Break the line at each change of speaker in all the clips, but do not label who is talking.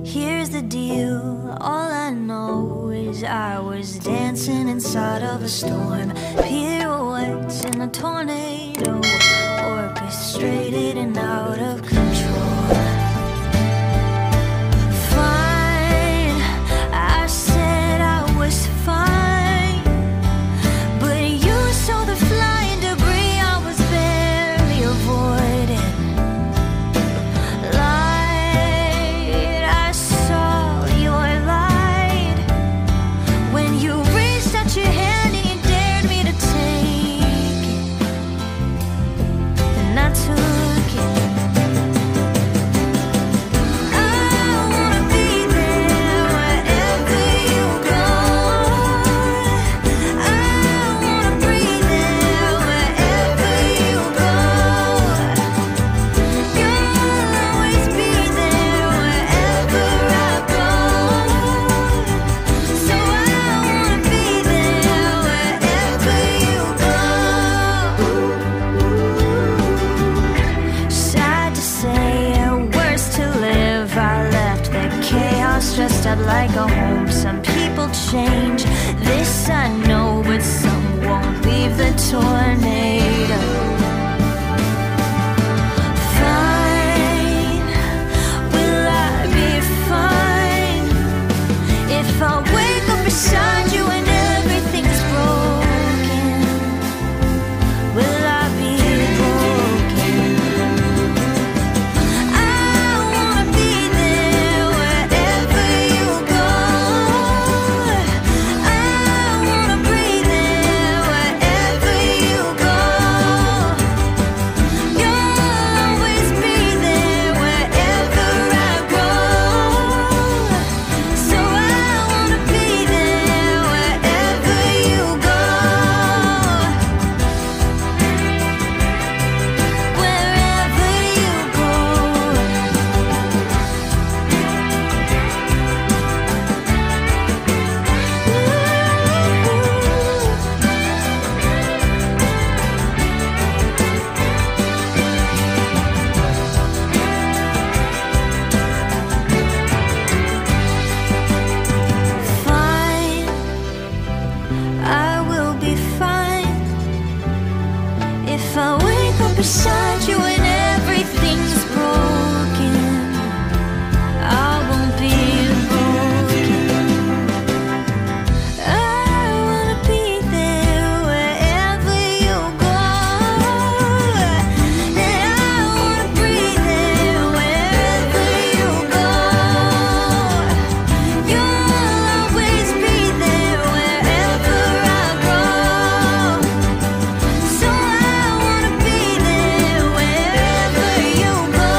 Here's the deal, all I know is I was dancing inside of a storm, pirouettes in a tornado, orchestrated and out of control. Fine, I said I was fine, but you saw the flying debris I was barely avoiding. Dressed up like a home. Some people change, this I know, but some won't leave the tornado. Fine, will I be fine if I wake up beside you and everything's broken? Will I be broken? Beside you and everything's broken, I won't be broken. I wanna be there wherever you go, and I wanna breathe there wherever you go. You'll always be there wherever I go. So I wanna be wherever you go.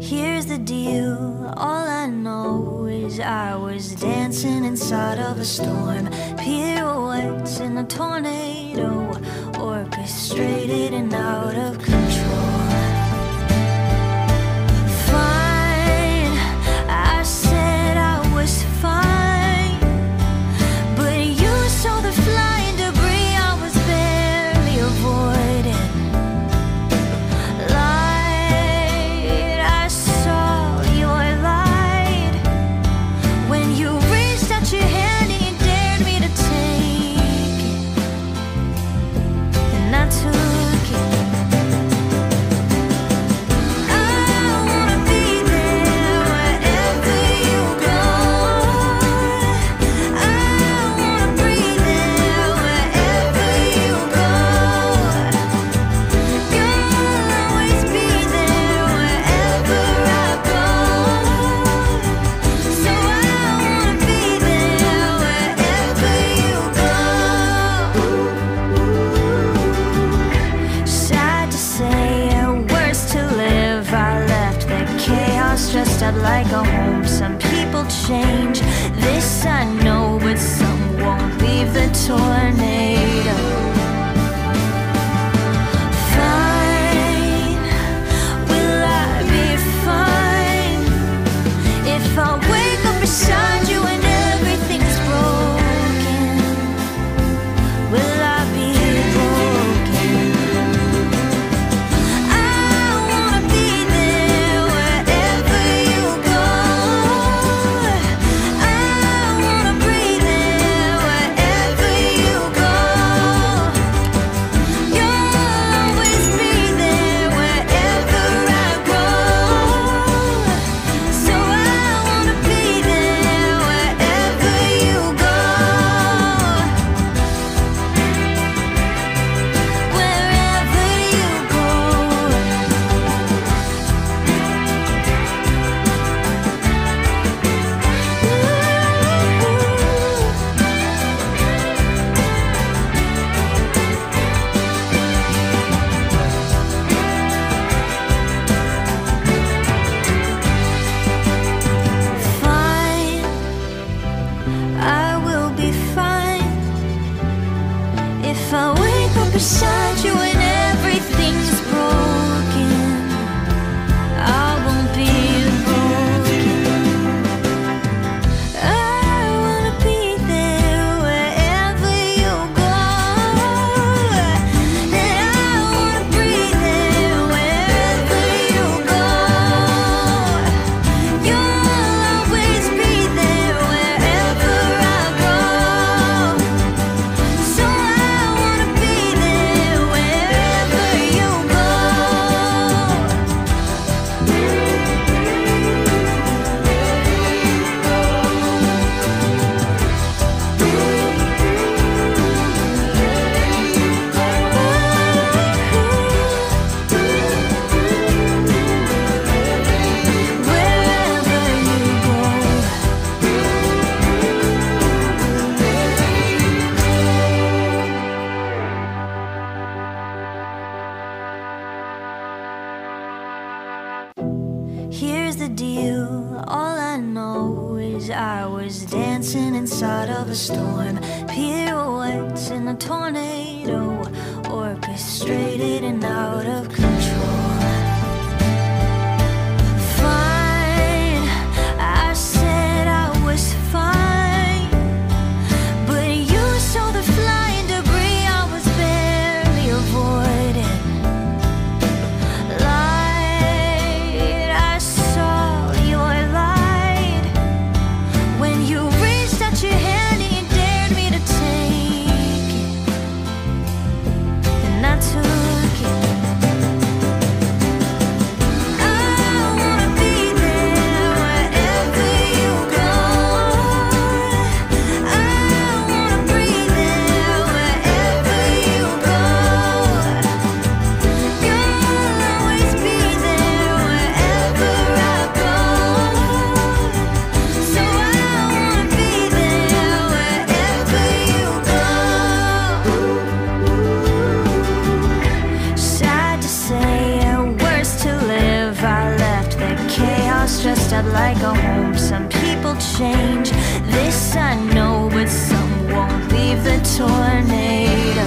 Here's the deal, all I know is I was dancing inside of a storm, pirouettes in a tornado, orchestrated and out of control. Fine, I said I was fine, but you saw the flying debris I was barely avoiding. Took it. chaos, dressed up like a home. Some people change, this I know, but some won't leave the tornado. Fine, will I be fine if I wake up beside you and everything's broken? Will I be broken? I wanna be there wherever you go. I wanna breathe there wherever you go. You'll always be there wherever I go. So I wanna be there wherever you go. Wherever you go. Fine, I will be fine if I wake up beside you and everything's broken. I won't be broken. I wanna be there wherever you go. And I wanna breathe there wherever you go. You'll always be there wherever I go. So I wanna be there wherever you go. Wherever you go. Here's the deal, all I know is I was dancing inside of a storm. Pirouettes in a tornado, orchestrated and out of control. Fine, I said I was fine, but you saw the flying debris I was barely avoiding. Light, I saw your light when you reached out your hand and you dared me to take it, and I took it. I wanna be there wherever you go. I wanna breathe there wherever you go. You'll always be there wherever I go. So I wanna be there wherever you go. Sad to say, worse to live. I left the chaos, dressed up like a home. Some people change, this I know, but some won't leave the tornado.